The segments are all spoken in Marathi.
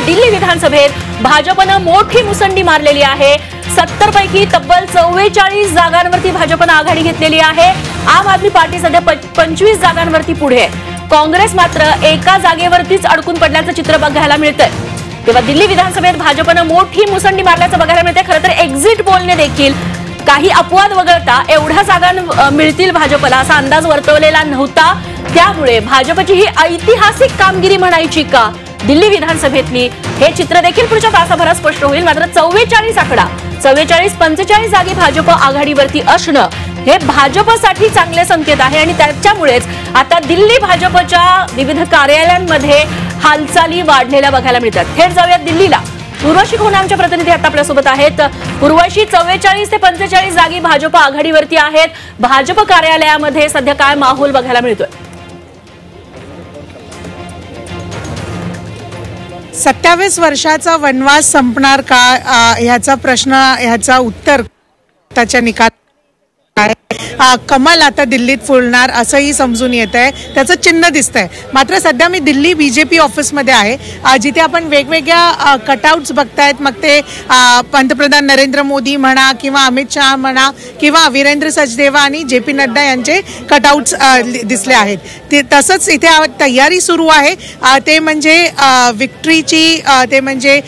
दिल्ली विधानसभेत भाजपनं मोठी मुसंडी मारलेली आहे। 70 पैकी तब्बल 44 जागांवरती भाजपनं आघाडी घेतलेली आहे। आम आदमी पार्टी सध्या 25 जागांवरती पुढे आहे। काँग्रेस मात्र एका जागेवरतीच अडकून पडल्याचं चित्र बघायला मिळतंय। तेव्हा दिल्ली विधानसभेत भाजपनं मोठी मुसंडी मारल्याचं बघायला मिळतंय। खरं तर एक्झिट पोलने देखील काही अपवाद वगळता एवढ्या जागा मिळतील भाजपला असा अंदाज वर्तवलेला नव्हता। त्यामुळे भाजपची ही ऐतिहासिक कामगिरी म्हणायची का दिल्ली विधानसभेतली, हे चित्र देखील पुढच्या तासाभरात स्पष्ट होईल। मात्र 44 आकडा 44-45 जागी भाजप आघाडीवरती असणं हे भाजपसाठी चांगले संकेत आहे आणि त्याच्यामुळेच आता दिल्ली भाजपच्या विविध कार्यालयांमध्ये हालचाली वाढलेल्या बघायला मिळतात। थेट जाऊयात दिल्लीला। उर्वशी खोना आमच्या प्रतिनिधी आता आपल्यासोबत आहेत। उर्वशी, 44 ते 45 जागी भाजप आघाडीवरती आहेत। भाजप कार्यालयामध्ये सध्या काय माहोल बघायला मिळतोय? 27 वर्षाचा वनवास संपणार का ह्याचा प्रश्न, ह्याचा उत्तर त्याच्या निकाल कमल आता दिल्लीत फुलणार असंही समजून येत आहे, त्याचं चिन्ह दिसतंय। मात्र सध्या मी दिल्ली बीजेपी ऑफिसमध्ये आहे, जिथे आपण वेगवेगळ्या कटआउट्स बघतायत। मग ते पंतप्रधान नरेंद्र मोदी म्हणा किंवा अमित शहा म्हणा किंवा वीरेंद्र सचदेवा आणि JP नड्डा यांचे कटआउट्स दिसले आहेत। तसंच इथे तयारी सुरू आहे, ते म्हणजे विक्ट्रीची, ते म्हणजे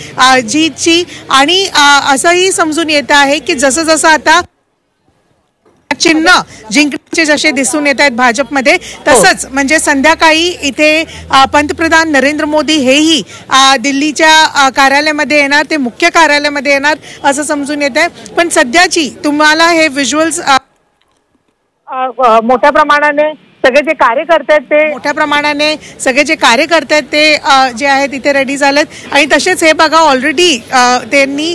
जीतची। आणि असंही समजून येत आहे की जसं जसं आता चिन्ह जिंकण्याचे जसे दिसून येत आहेत भाजपमध्ये, तसंच म्हणजे संध्याकाळी इथे पंतप्रधान नरेंद्र मोदी हेही दिल्लीच्या कार्यालयामध्ये येणार, ते मुख्य कार्यालयामध्ये येणार असं समजून येत आहे। पण सध्याची तुम्हाला हे व्हिज्युअल्स मोठ्या प्रमाणाने सगळे जे कार्यकर्ते आहेत ते जे आहेत इथे रेडी झालेत। आणि तसेच हे बघा ऑलरेडी त्यांनी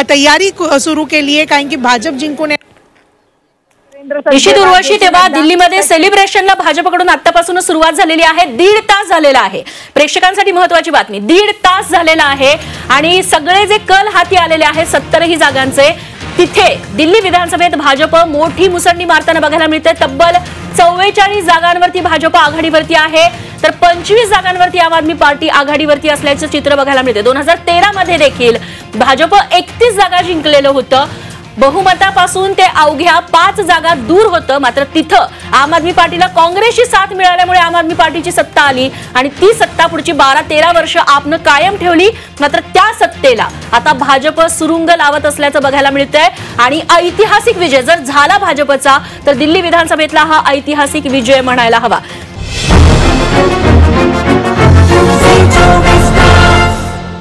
तयारी सुरू केली आहे, कारण की भाजप जिंकून निश्चित उर्वशी, तेव्हा दिल्लीमध्ये सेलिब्रेशनला भाजपकडून आतापासूनच सुरुवात झालेली आहे। 1.5 तास झालेला आहे। प्रेक्षकांसाठी महत्त्वाची बातमी, 1.5 तास झालेला आहे आणि सगळे जे कल हाती आलेले आहेत 70 जागांचे, तिथे दिल्ली विधानसभेत भाजप मोठी मुसंडी मारताना बघायला मिळते। तब्बल 44 जागांवरती भाजप आघाडीवरती आहे, तर 25 जागांवरती आम आदमी पार्टी आघाडीवरती असल्याचं चित्र बघायला मिळते। 2013 मध्ये देखील भाजप 31 जागा जिंकलेलं होतं। बहुमतापासून ते अवघ्या 5 जागा दूर होतं। मात्र तिथं आम आदमी पार्टीला काँग्रेसची साथ मिळाल्यामुळे आम आदमी पार्टीची सत्ता आली आणि ती सत्ता पुढची 12-13 वर्ष आपनं कायम ठेवली। मात्र त्या सत्तेला आता भाजप सुरुंग लावत असल्याचं बघायला मिळतंय आणि ऐतिहासिक विजय जर झाला भाजपचा, तर दिल्ली विधानसभेतला हा ऐतिहासिक विजय म्हणायला हवा।